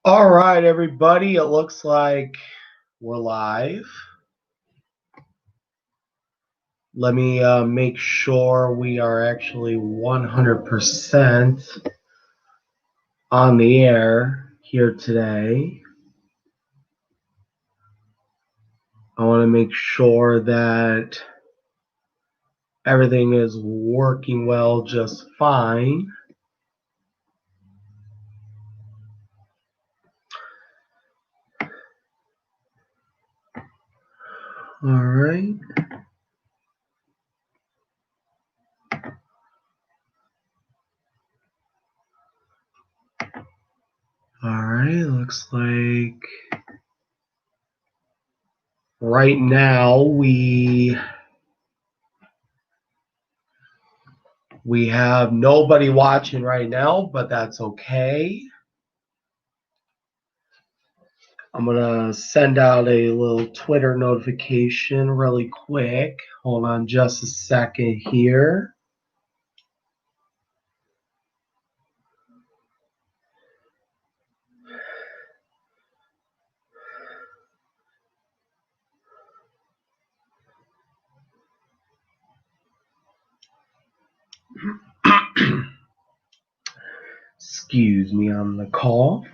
All right, everybody. It looks like we're live. Let me make sure we are actually 100% on the air here today. I want to make sure that everything is working well just fine. All right. All right, looks like right now we have nobody watching right now, but that's okay. I'm going to send out a little Twitter notification really quick. Hold on just a second here. Excuse me on the call.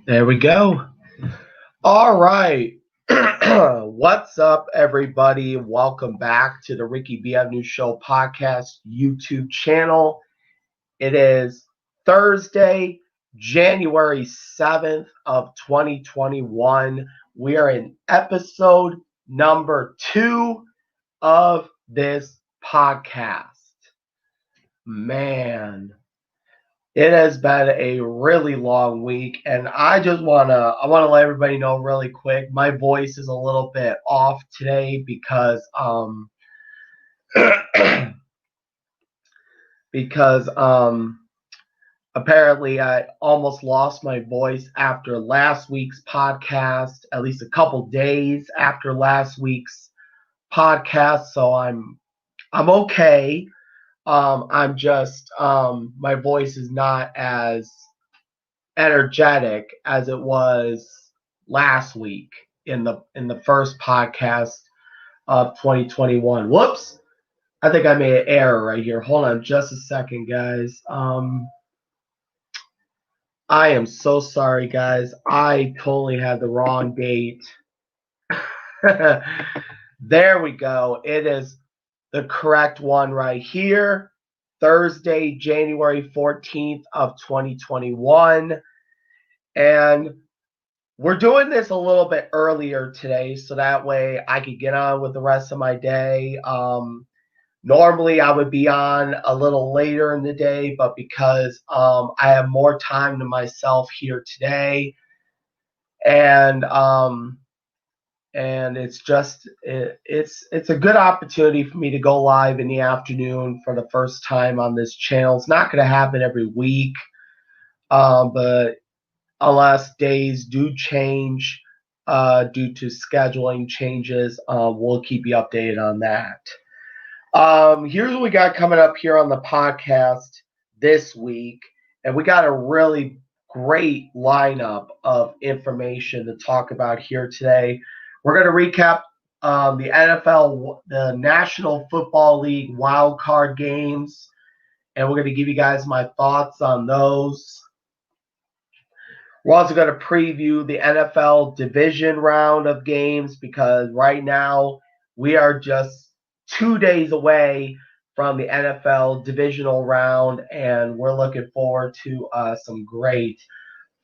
There we go. All right. What's up, everybody? Welcome back to the Ricky B. Avenue Show podcast YouTube channel. It is Thursday, January 7th of 2021. We are in episode number 2 of this podcast. Man, it has been a really long week, and I want to let everybody know really quick. My voice is a little bit off today because apparently I almost lost my voice after last week's podcast, at least a couple days after last week's podcast. So I'm okay. I'm just my voice is not as energetic as it was last week in the first podcast of 2021. Whoops. I think I made an error right here. Hold on just a second, guys. I am so sorry, guys. I totally had the wrong date. There we go. It is the correct one right here. Thursday, January 14th of 2021. And we're doing this a little bit earlier today so that way I could get on with the rest of my day. Normally I would be on a little later in the day, but because I have more time to myself here today, and it's just it's a good opportunity for me to go live in the afternoon for the first time on this channel. It's not going to happen every week, but unless days do change due to scheduling changes, we'll keep you updated on that. Here's what we got coming up here on the podcast this week, and we got a really great lineup of information to talk about here today. We're going to recap the NFL, the National Football League wild card games, and we're going to give you guys my thoughts on those. We're also going to preview the NFL division round of games because right now we are just 2 days away from the NFL divisional round, and we're looking forward to some great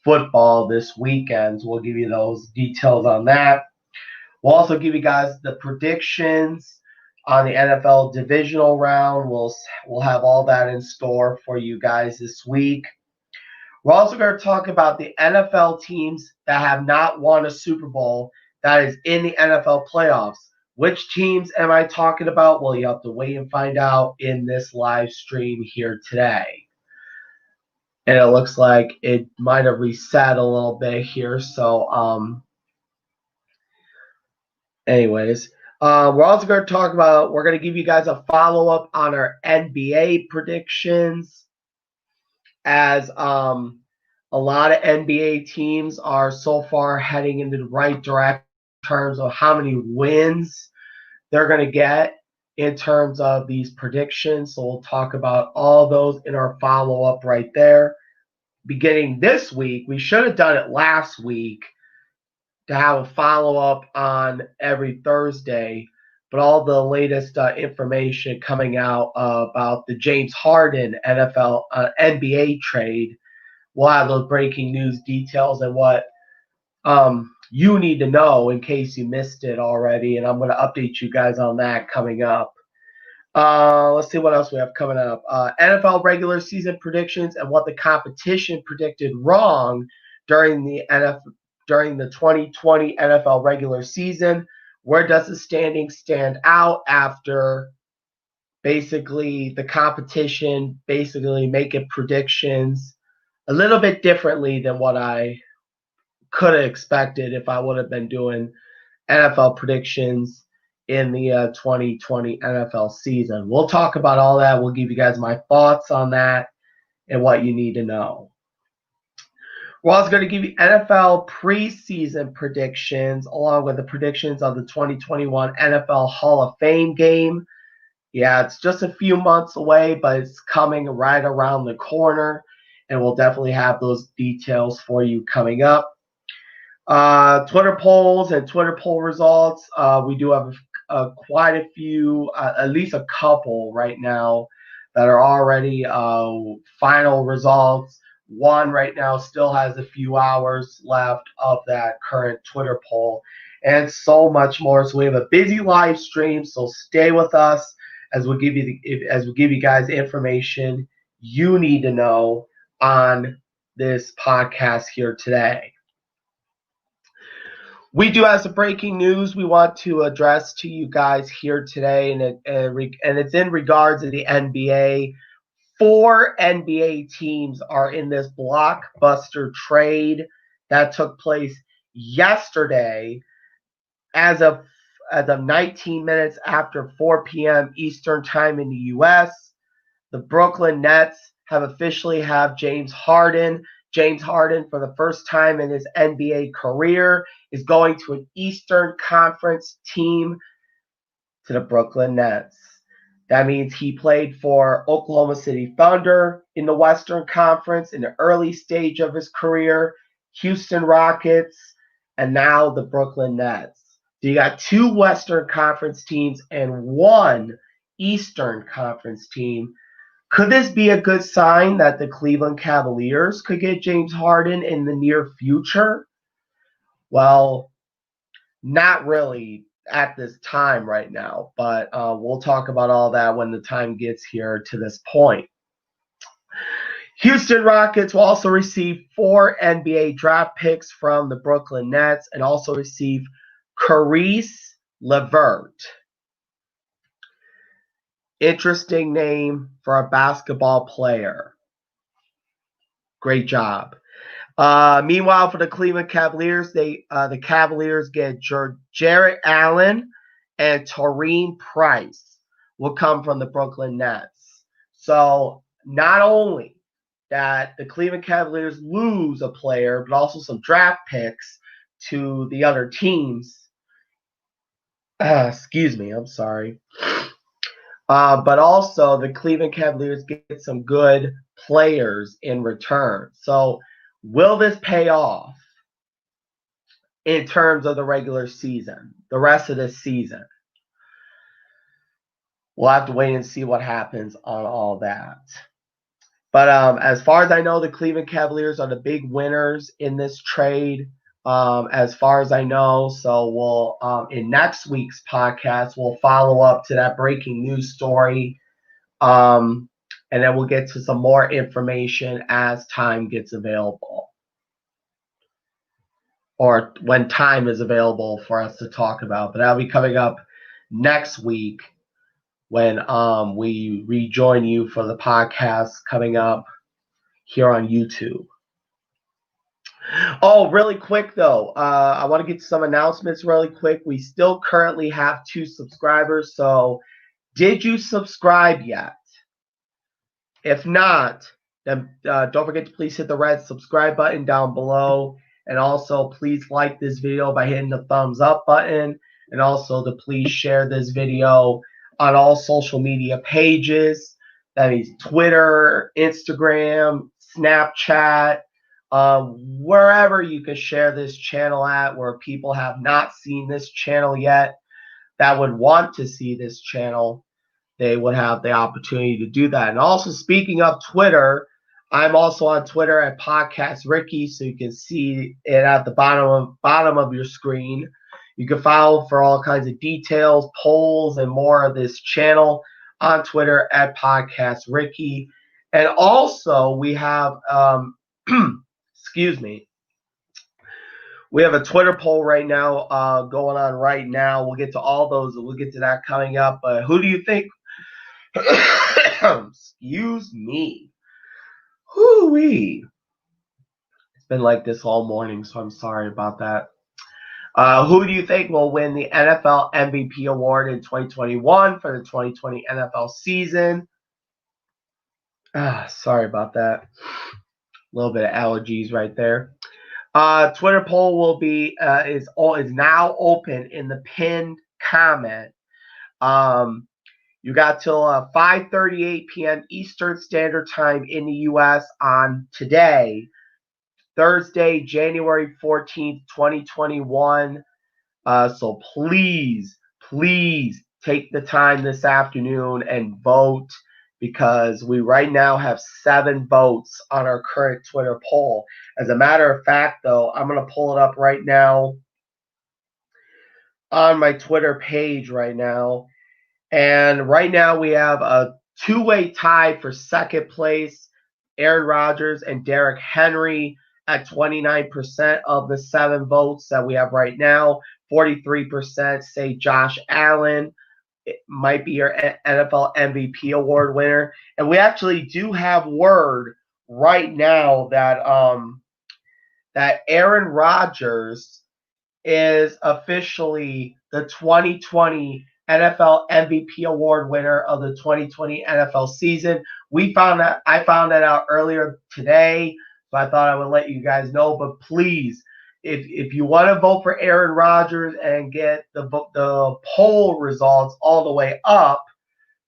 football this weekend. So we'll give you those details on that. We'll also give you guys the predictions on the NFL divisional round. We'll have all that in store for you guys this week. We're also going to talk about the NFL teams that have not won a Super Bowl that is in the NFL playoffs. Which teams am I talking about? Well, you have to wait and find out in this live stream here today. and it looks like it might have reset a little bit here. So, anyways, we're also going to talk about, we're going to give you guys a follow-up on our NBA predictions, as a lot of NBA teams are so far heading into the right direction in terms of how many wins they're going to get in terms of these predictions. So we'll talk about all those in our follow-up right there. Beginning this week, we should have done it last week to have a follow-up on every Thursday, but all the latest information coming out about the James Harden NBA trade, we'll have those breaking news details and what you need to know in case you missed it already, and I'm going to update you guys on that coming up. Let's see what else we have coming up. NFL regular season predictions and what the competition predicted wrong during the 2020 NFL regular season. Where does the standing stand out after basically the competition making predictions a little bit differently than what I could have expected if I would have been doing NFL predictions in the 2020 NFL season. We'll talk about all that. We'll give you guys my thoughts on that and what you need to know. We're also going to give you NFL preseason predictions along with the predictions of the 2021 NFL Hall of Fame game. Yeah, it's just a few months away, but it's coming right around the corner, and we'll definitely have those details for you coming up. Twitter polls and Twitter poll results. We do have quite a few, at least a couple right now that are already final results. One right now still has a few hours left of that current Twitter poll, and so much more. So we have a busy live stream, so stay with us as we give you guys information you need to know on this podcast here today. We do have some breaking news we want to address to you guys here today, and it's in regards to the NBA. 4 NBA teams are in this blockbuster trade that took place yesterday as of 19 minutes after 4 p.m. Eastern Time in the U.S. The Brooklyn Nets have officially have James Harden. James Harden, for the first time in his NBA career, is going to an Eastern Conference team, to the Brooklyn Nets. That means he played for Oklahoma City Thunder in the Western Conference in the early stage of his career, Houston Rockets, and now the Brooklyn Nets. So you got 2 Western Conference teams and 1 Eastern Conference team. Could this be a good sign that the Cleveland Cavaliers could get James Harden in the near future? Well, not really at this time right now, but we'll talk about all that when the time gets here to this point. Houston Rockets will also receive 4 NBA draft picks from the Brooklyn Nets and also receive Caris LeVert. Interesting name for a basketball player. Great job. Meanwhile, for the Cleveland Cavaliers, the Cavaliers get Jarrett Allen and Taurean Prince will come from the Brooklyn Nets. So not only that the Cleveland Cavaliers lose a player, but also some draft picks to the other teams. Excuse me, I'm sorry. But also the Cleveland Cavaliers get some good players in return. So will this pay off in terms of the regular season, the rest of this season? We'll have to wait and see what happens on all that. But as far as I know, the Cleveland Cavaliers are the big winners in this trade, as far as I know. So we'll in next week's podcast, we'll follow up to that breaking news story. And then we'll get to some more information as time gets available, or when time is available for us to talk about. But that'll be coming up next week when we rejoin you for the podcast coming up here on YouTube. Oh, really quick though, I want to get some announcements really quick. We still currently have 2 subscribers, so did you subscribe yet? If not, then don't forget to please hit the red subscribe button down below, and also please like this video by hitting the thumbs up button, and also to please share this video on all social media pages. That means Twitter, Instagram, Snapchat, wherever you can share this channel at, where people have not seen this channel yet that would want to see this channel, they would have the opportunity to do that. And also, speaking of Twitter, I'm also on Twitter at Podcast Ricky, so you can see it at the bottom of your screen. You can follow for all kinds of details, polls, and more of this channel on Twitter at Podcast Ricky. And also, we have excuse me. We have a Twitter poll right now going on right now. We'll get to all those. We'll get to that coming up. But who do you think? Excuse me. Whoo-wee. It's been like this all morning, so I'm sorry about that. Who do you think will win the NFL MVP award in 2021 for the 2020 NFL season? Sorry about that. A little bit of allergies right there. Twitter poll will be is now open in the pinned comment. You got till 5:38 p.m. Eastern Standard Time in the U.S. on today, Thursday, January 14th, 2021. So please take the time this afternoon and vote, because we right now have 7 votes on our current Twitter poll. As a matter of fact, though, I'm going to pull it up right now on my Twitter page right now. And right now we have a 2-way tie for second place, Aaron Rodgers and Derrick Henry at 29% of the 7 votes that we have right now. 43% say Josh Allen might be your NFL MVP award winner. And we actually do have word right now that that Aaron Rodgers is officially the 2020 NFL MVP award winner of the 2020 NFL season. I found that out earlier today, so I thought I would let you guys know. But please, if you want to vote for Aaron Rodgers and get the poll results all the way up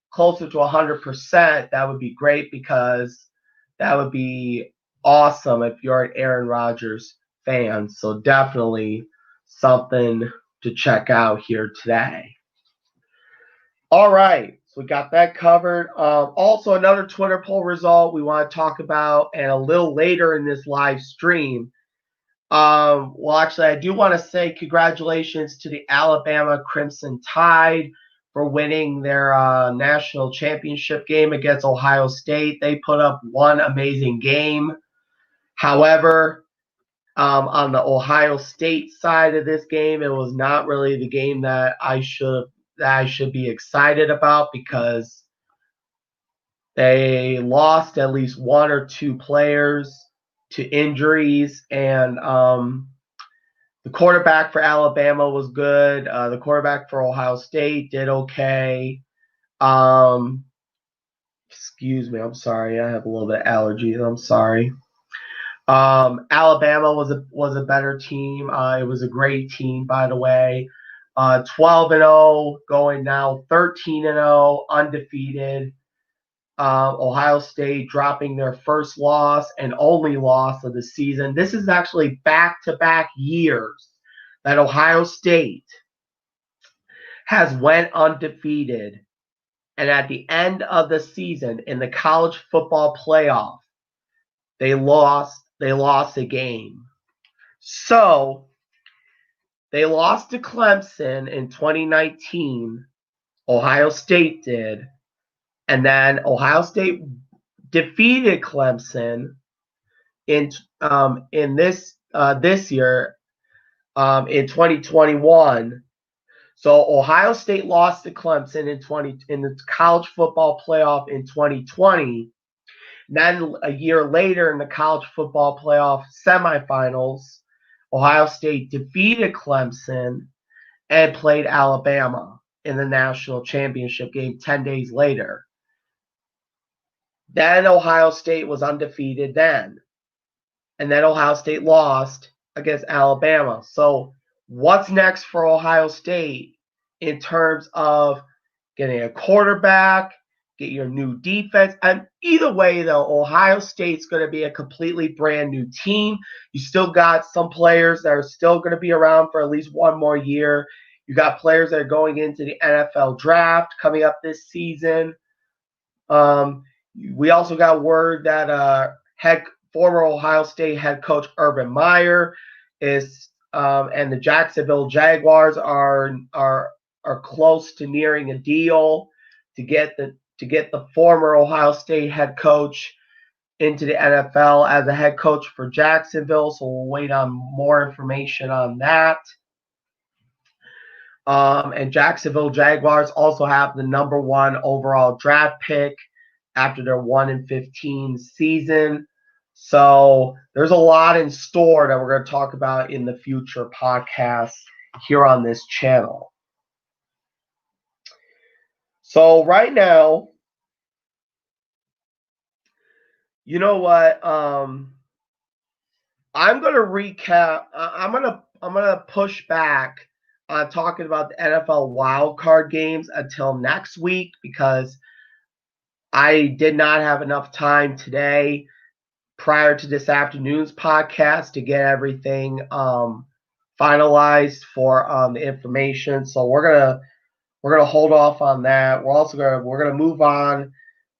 closer to 100%, that would be great, because that would be awesome if you're an Aaron Rodgers fan. So definitely something to check out here today. All right, so we got that covered. Also, another Twitter poll result we want to talk about, and a little later in this live stream. Well, actually, I do want to say congratulations to the Alabama Crimson Tide for winning their national championship game against Ohio State. They put up one amazing game. However, on the Ohio State side of this game, it was not really the game that I should be excited about, because they lost at least 1 or 2 players to injuries, and the quarterback for Alabama was good. The quarterback for Ohio State did okay. Excuse me, I'm sorry. I have a little bit of allergies. I'm sorry. Alabama was a better team. It was a great team, by the way. 12-0, going now 13-0, undefeated. Ohio State dropping their first loss and only loss of the season. This is actually back-to-back years that Ohio State has went undefeated, and at the end of the season in the college football playoff, they lost a game. So they lost to Clemson in 2019. Ohio State did. And then Ohio State defeated Clemson in this year in 2021. So Ohio State lost to Clemson in the college football playoff in 2020. And then a year later in the college football playoff semifinals, Ohio State defeated Clemson and played Alabama in the national championship game 10 days later. Then Ohio State was undefeated then. And then Ohio State lost against Alabama. So what's next for Ohio State in terms of getting a quarterback, get your new defense? And either way, though, Ohio State's going to be a completely brand new team. You still got some players that are still going to be around for at least one more year. You got players that are going into the NFL draft coming up this season. We also got word that former Ohio State head coach Urban Meyer is and the Jacksonville Jaguars are close to nearing a deal to get the former Ohio State head coach into the NFL as a head coach for Jacksonville. So we'll wait on more information on that. And Jacksonville Jaguars also have the number 1 overall draft pick after their 1-15 season. So there's a lot in store that we're going to talk about in the future podcasts here on this channel. So right now, you know what? I'm going to recap. I'm going to push back on talking about the NFL wildcard games until next week because I did not have enough time today prior to this afternoon's podcast to get everything finalized for the information. So we're gonna hold off on that. We're gonna move on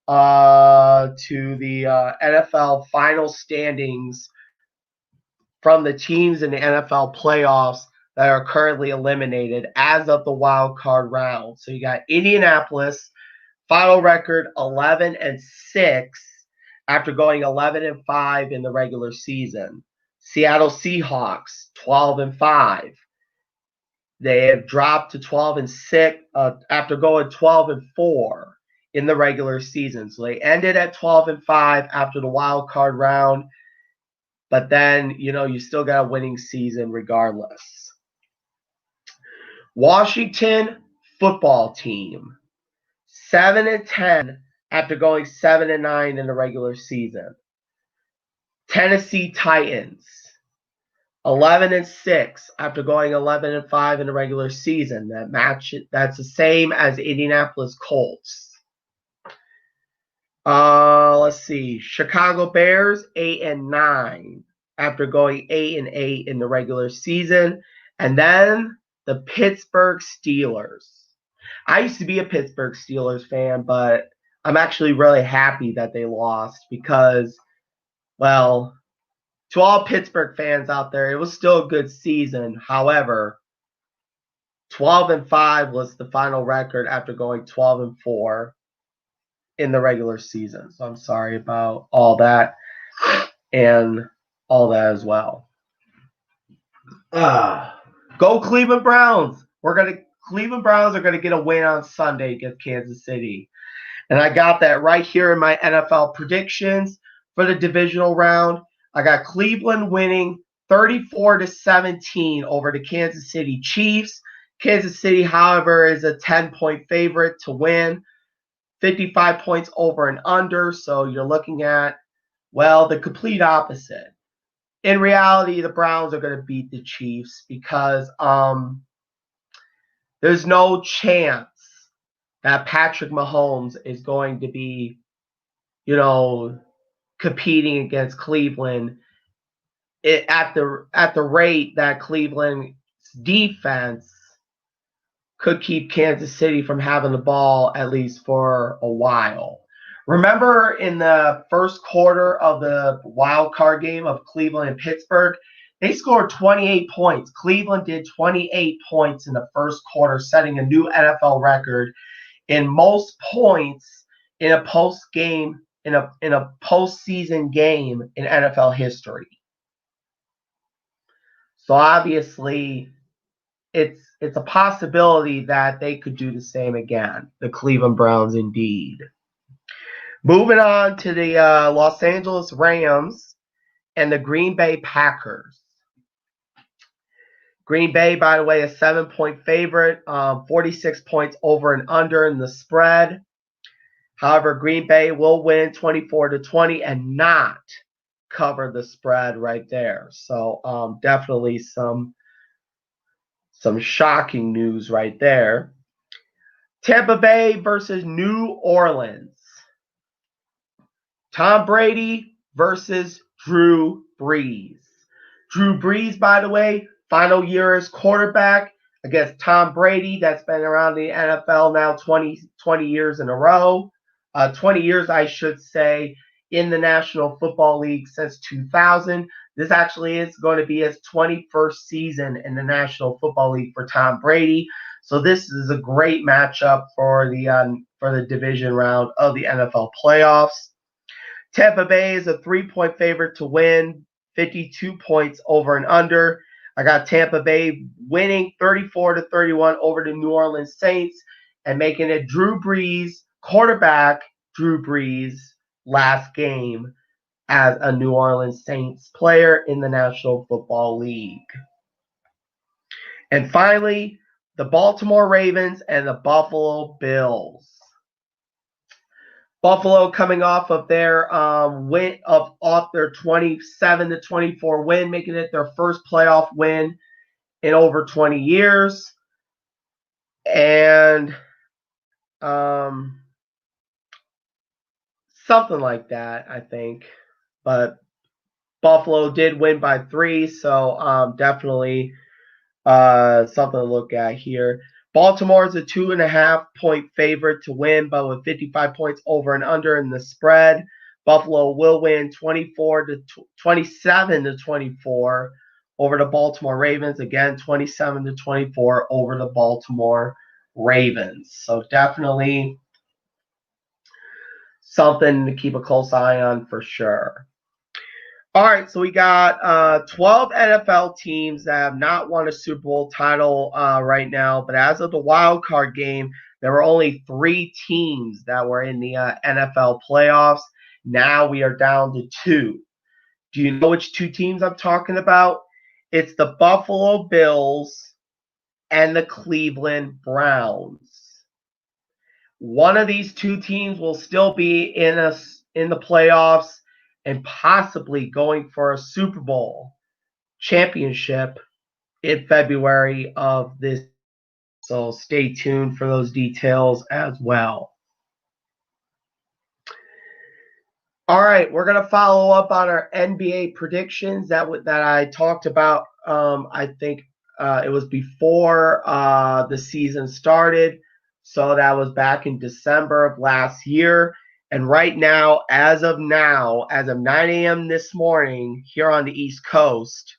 to the NFL final standings from the teams in the NFL playoffs that are currently eliminated as of the wild card round. So you got Indianapolis, final record 11-6 after going 11-5 in the regular season. Seattle Seahawks 12-5. They have dropped to 12-6 after going 12-4 in the regular season. So they ended at 12-5 after the wild card round, but then you still got a winning season regardless. Washington football team 7-10 after going 7-9 in the regular season. Tennessee Titans 11-6 after going 11-5 in the regular season. That's the same as Indianapolis Colts. Let's see. Chicago Bears 8-9 after going 8-8 in the regular season. And then the Pittsburgh Steelers. I used to be a Pittsburgh Steelers fan, but I'm actually really happy that they lost because, well, to all Pittsburgh fans out there, it was still a good season. However, 12-5 was the final record after going 12-4 in the regular season. So I'm sorry about all that and all that as well. Go Cleveland Browns. Cleveland Browns are going to get a win on Sunday against Kansas City. And I got that right here in my NFL predictions for the divisional round. I got Cleveland winning 34-17 over the Kansas City Chiefs. Kansas City, however, is a 10-point favorite to win, 55 points over and under. So you're looking at, well, the complete opposite. In reality, the Browns are going to beat the Chiefs because there's no chance that Patrick Mahomes is going to be, competing against Cleveland at the rate that Cleveland's defense could keep Kansas City from having the ball at least for a while. Remember in the first quarter of the wild card game of Cleveland and Pittsburgh, they scored 28 points. Cleveland did 28 points in the first quarter, setting a new NFL record in most points in a postseason game in NFL history. So obviously, it's a possibility that they could do the same again. The Cleveland Browns, indeed. Moving on to the Los Angeles Rams and the Green Bay Packers. Green Bay, by the way, a 7-point favorite, 46 points over and under in the spread. However, Green Bay will win 24-20 and not cover the spread right there. So definitely some shocking news right there. Tampa Bay versus New Orleans. Tom Brady versus Drew Brees. Drew Brees, by the way, final year as quarterback against Tom Brady. That's been around the NFL now 20 years in a row. 20 years, I should say, in the National Football League since 2000. This actually is going to be his 21st season in the National Football League for Tom Brady. So this is a great matchup for the division round of the NFL playoffs. Tampa Bay is a 3-point favorite to win, 52 points over and under. I got Tampa Bay winning 34-31 over the New Orleans Saints and making it Drew Brees, quarterback Drew Brees, last game as a New Orleans Saints player in the National Football League. And finally, the Baltimore Ravens and the Buffalo Bills. Buffalo coming off of their win off their 27-24 win, making it their first playoff win in over 20 years. And something like that, I think. But Buffalo did win by 3, so definitely something to look at here. Baltimore is a 2.5-point favorite to win, but with 55 points over and under in the spread. Buffalo will win 27-24 over the Baltimore Ravens. Again, 27-24 over the Baltimore Ravens. So definitely something to keep a close eye on for sure. All right, so we got 12 NFL teams that have not won a Super Bowl title right now, but as of the wild card game, there were only 3 teams that were in the NFL playoffs. Now we are down to 2. Do you know which 2 teams I'm talking about? It's the Buffalo Bills and the Cleveland Browns. One of these 2 teams will still be in the playoffs and possibly going for a Super Bowl championship in February of this. So stay tuned for those details as well. All right, we're going to follow up on our NBA predictions that I talked about. I think it was before the season started. So that was back in December of last year. And right now, as of 9 a.m. this morning here on the East Coast,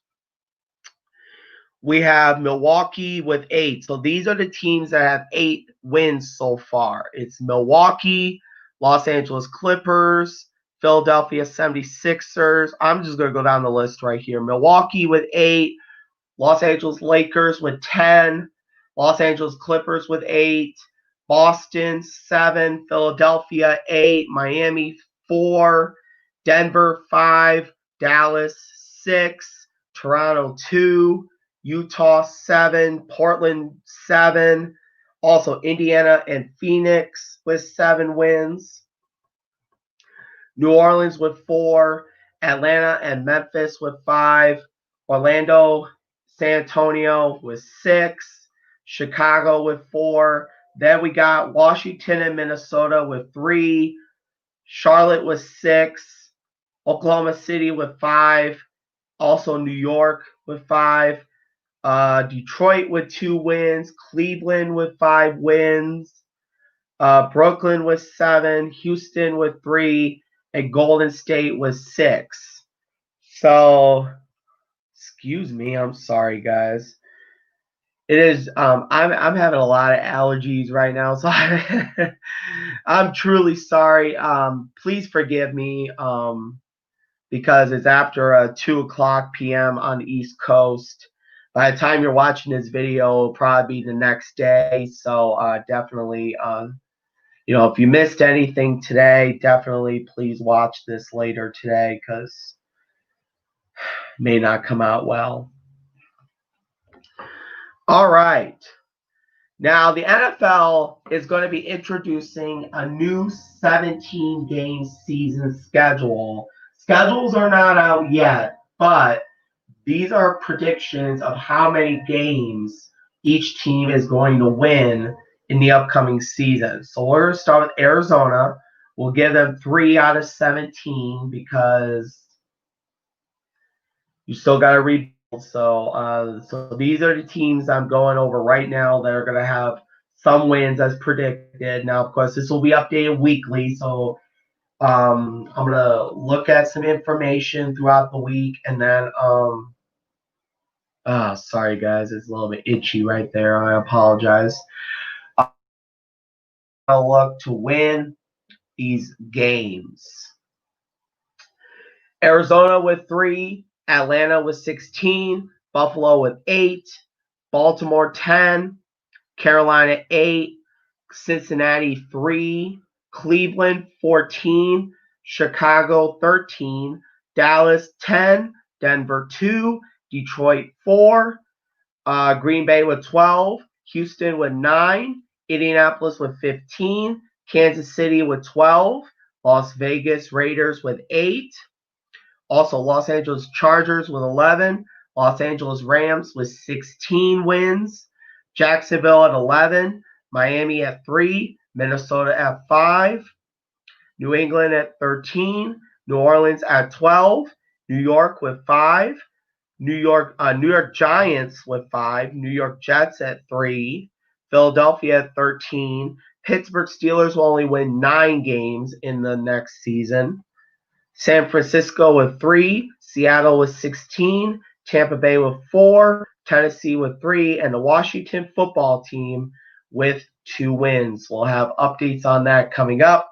we have Milwaukee with 8. So these are the teams that have 8 wins so far. It's Milwaukee, Los Angeles Clippers, Philadelphia 76ers. I'm just going to go down the list right here. Milwaukee with 8, Los Angeles Lakers with 10, Los Angeles Clippers with 8, Boston 7, Philadelphia 8, Miami 4, Denver 5, Dallas 6, Toronto 2, Utah 7, Portland 7, also Indiana and Phoenix with 7 wins, New Orleans with 4, Atlanta and Memphis with 5, Orlando, San Antonio with 6, Chicago with 4. Then we got Washington and Minnesota with 3, Charlotte with 6, Oklahoma City with 5, also New York with 5, Detroit with 2 wins, Cleveland with 5 wins, Brooklyn with 7, Houston with 3, and Golden State with 6. So, excuse me, I'm sorry, guys. It is. I'm having a lot of allergies right now, so I'm truly sorry. Please forgive me. Because it's after 2:00 p.m. on the East Coast. By the time you're watching this video, it'll probably be the next day. So definitely if you missed anything today, definitely please watch this later today because it may not come out well. All right. Now, the NFL is going to be introducing a new 17-game season schedule. Schedules are not out yet, but these are predictions of how many games each team is going to win in the upcoming season. So we're going to start with Arizona. We'll give them 3 out of 17 because you still got to rebuild. So these are the teams I'm going over right now that are going to have some wins as predicted. Now, of course, this will be updated weekly, so I'm going to look at some information throughout the week, and then sorry guys, it's a little bit itchy right there. I apologize. I'll look to win these games. Arizona with 3, Atlanta with 16, Buffalo with 8, Baltimore 10, Carolina 8, Cincinnati 3, Cleveland 14, Chicago 13, Dallas 10, Denver 2, Detroit 4, Green Bay with 12, Houston with 9, Indianapolis with 15, Kansas City with 12, Las Vegas Raiders with 8, also Los Angeles Chargers with 11, Los Angeles Rams with 16 wins, Jacksonville at 11, Miami at 3, Minnesota at 5, New England at 13, New Orleans at 12, New York with 5, New York Giants with 5, New York Jets at 3, Philadelphia at 13, Pittsburgh Steelers will only win 9 games in the next season, San Francisco with 3, Seattle with 16, Tampa Bay with 4, Tennessee with 3, and the Washington football team with 2 wins. We'll have updates on that coming up.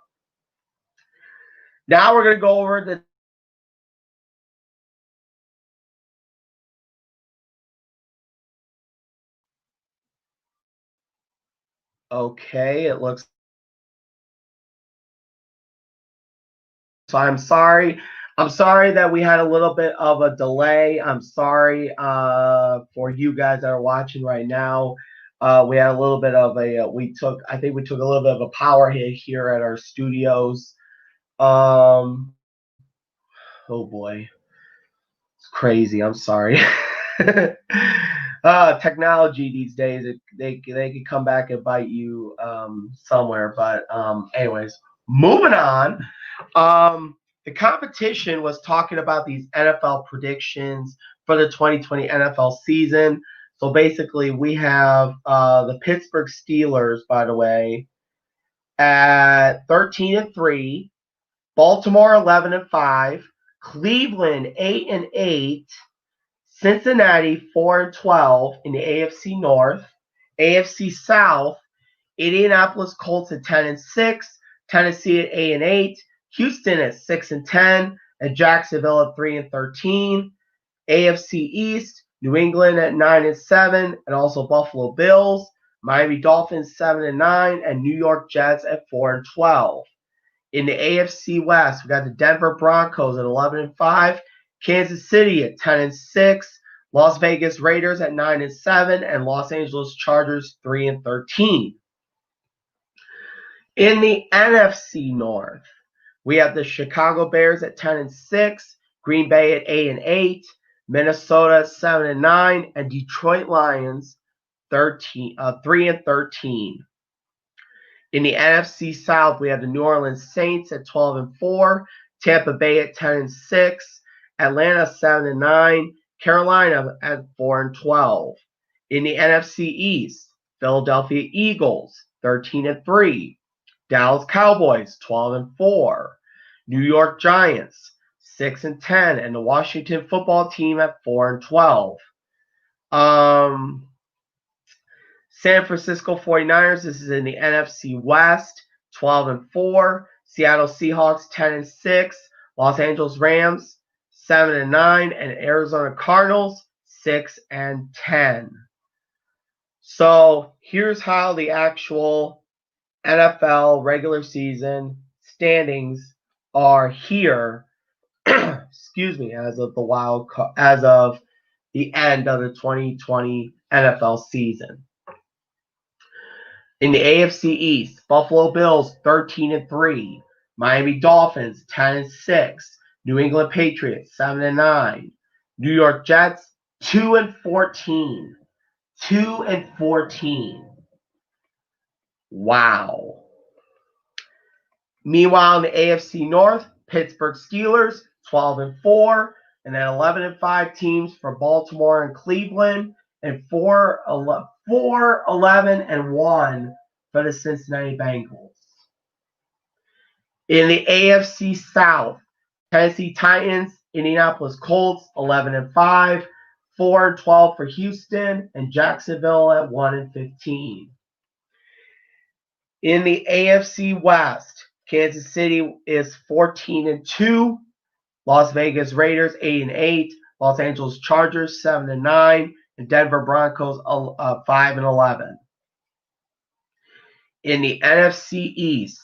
Now we're going to go over the Okay, it looks. So I'm sorry. I'm sorry that we had a little bit of a delay. I'm sorry for you guys that are watching right now. We had a little bit of I think we took a little bit of a power hit here at our studios. Oh boy, it's crazy. I'm sorry. Technology these days, they can come back and bite you somewhere. But anyways, moving on. The competition was talking about these NFL predictions for the 2020 NFL season. So basically, we have the Pittsburgh Steelers, by the way, at 13-3, Baltimore 11-5, Cleveland 8-8, Cincinnati 4-12 in the AFC North, AFC South, Indianapolis Colts at 10-6, Tennessee at 8-8, Houston at 6-10, and Jacksonville at 3-13. AFC East, New England at 9-7, and also Buffalo Bills, Miami Dolphins 7-9, and New York Jets at 4-12. In the AFC West, we got the Denver Broncos at 11-5, Kansas City at 10-6, Las Vegas Raiders at 9-7, and Los Angeles Chargers 3-13. In the NFC North, we have the Chicago Bears at 10-6, Green Bay at 8-8, Minnesota at 7-9, and Detroit Lions 3-13. In the NFC South, we have the New Orleans Saints at 12-4, Tampa Bay at 10-6, Atlanta 7-9, Carolina at 4-12. In the NFC East, Philadelphia Eagles 13-3, Dallas Cowboys 12-4, New York Giants 6-10, and the Washington football team at 4-12. San Francisco 49ers, this is in the NFC West, 12-4, Seattle Seahawks 10-6, Los Angeles Rams 7-9, and Arizona Cardinals 6-10. So here's how the actual NFL regular season standings are here. Excuse me, as of the end of the 2020 NFL season. In the AFC East, Buffalo Bills 13-3, Miami Dolphins 10-6, New England Patriots 7-9, New York Jets 2-14. 2-14. Wow. Meanwhile, in the AFC North, Pittsburgh Steelers 12-4, and then 11-5 teams for Baltimore and Cleveland, and 4-11-1 for the Cincinnati Bengals. In the AFC South, Tennessee Titans, Indianapolis Colts 11-5, 4-12 for Houston, and Jacksonville at 1-15. In the AFC West, Kansas City is 14-2, Las Vegas Raiders 8-8, Los Angeles Chargers 7-9, and Denver Broncos 5-11. In the NFC East,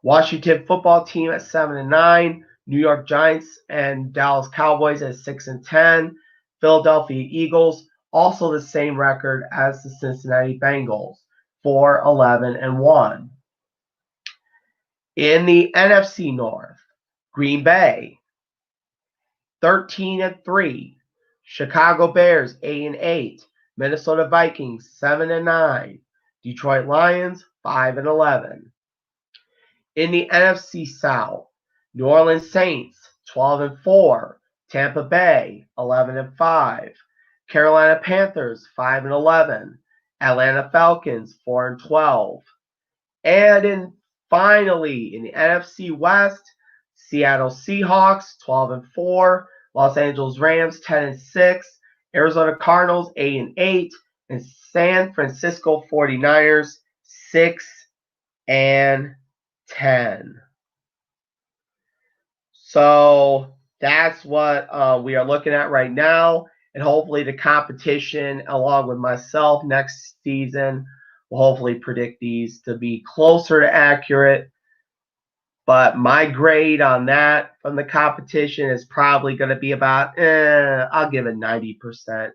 Washington Football Team at 7-9, New York Giants and Dallas Cowboys at 6-10, Philadelphia Eagles also the same record as the Cincinnati Bengals, 4-11-1. In the NFC North, Green Bay 13-3, Chicago Bears 8-8, Minnesota Vikings 7-9, Detroit Lions 5-11. In the NFC South, New Orleans Saints 12-4, Tampa Bay 11-5, Carolina Panthers 5-11, Atlanta Falcons 4-12, and finally in the NFC West, Seattle Seahawks 12-4, Los Angeles Rams 10-6, Arizona Cardinals 8-8, and San Francisco 49ers 6-10. So that's what we are looking at right now. And hopefully the competition, along with myself next season, will hopefully predict these to be closer to accurate. But my grade on that from the competition is probably going to be about, I'll give it 90%.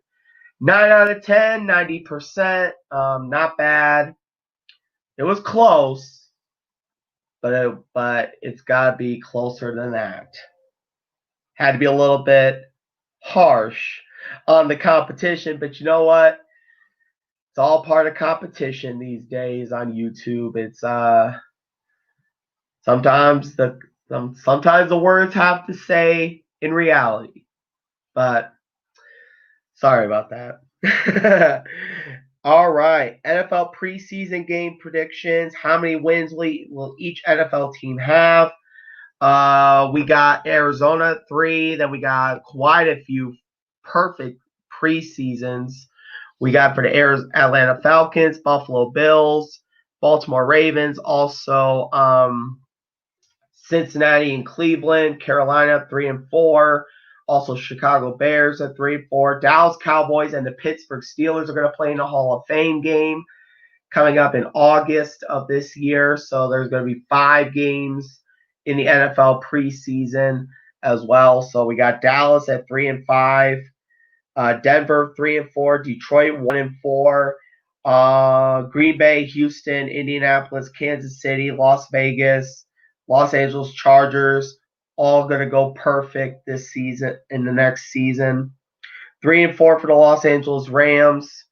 9 out of 10, 90%. Not bad. It was close, but it's got to be closer than that. Had to be a little bit harsh on the competition, but you know what? It's all part of competition these days on YouTube. It's sometimes the words have to say in reality, but sorry about that. All right, NFL preseason game predictions. How many wins will each NFL team have? We got Arizona 3, then we got quite a few perfect preseasons. We got for the Atlanta Falcons, Buffalo Bills, Baltimore Ravens, also Cincinnati and Cleveland, Carolina 3-4, also Chicago Bears at 3-4, Dallas Cowboys and the Pittsburgh Steelers are going to play in the Hall of Fame game coming up in August of this year. So there's going to be 5 games in the NFL preseason as well. So we got Dallas at 3-5, Denver 3-4, Detroit 1-4, Green Bay, Houston, Indianapolis, Kansas City, Las Vegas, Los Angeles Chargers, all going to go perfect this season in the next season. 3-4 for the Los Angeles Rams.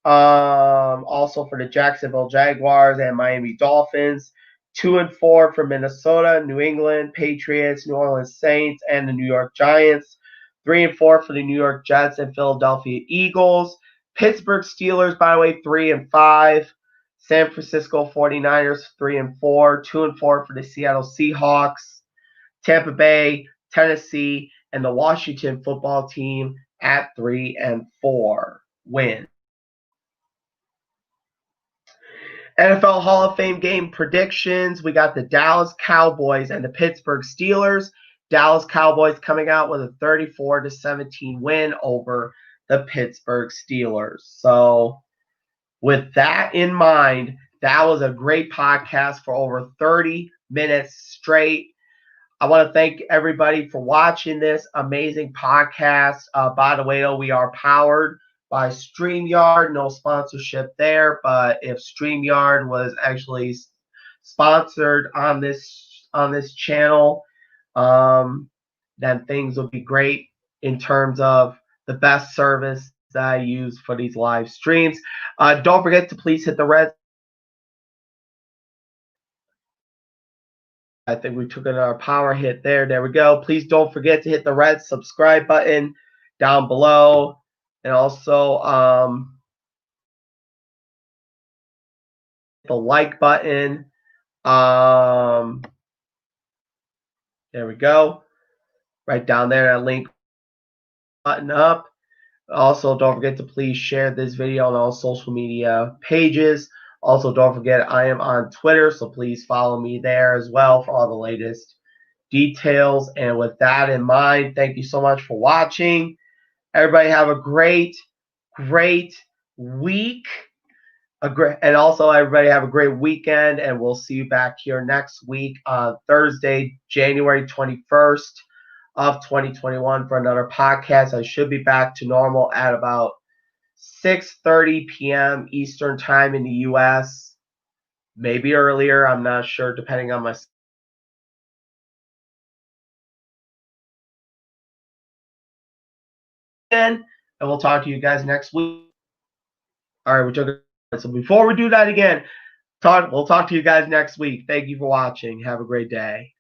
Also for the Jacksonville Jaguars and Miami Dolphins. 2-4 for Minnesota, New England Patriots, New Orleans Saints, and the New York Giants. 3-4 for the New York Jets and Philadelphia Eagles. Pittsburgh Steelers, by the way, 3-5. San Francisco 49ers, 3-4. 2-4 for the Seattle Seahawks. Tampa Bay, Tennessee, and the Washington Football Team at 3-4 win. NFL Hall of Fame game predictions. We got the Dallas Cowboys and the Pittsburgh Steelers. Dallas Cowboys coming out with a 34-17 win over the Pittsburgh Steelers. So with that in mind, that was a great podcast for over 30 minutes straight. I want to thank everybody for watching this amazing podcast. By the way, though, we are powered by StreamYard. No sponsorship there, but if StreamYard was actually sponsored on this channel, then things would be great in terms of the best service that I use for these live streams. Don't forget to please hit the red. I think we took our power hit there. There we go. Please don't forget to hit the red subscribe button down below. And also the like button. There we go. Right down there, that link button up. Also, don't forget to please share this video on all social media pages. Also, don't forget I am on Twitter, so please follow me there as well for all the latest details. And with that in mind, thank you so much for watching. Everybody have a great week. And also, everybody have a great weekend, and we'll see you back here next week on Thursday, January 21st of 2021 for another podcast. I should be back to normal at about 6:30 p.m. Eastern time in the U.S. Maybe earlier. I'm not sure, depending on my. And we'll talk to you guys next week. All right, we took it. So before we do that again, we'll talk to you guys next week. Thank you for watching. Have a great day.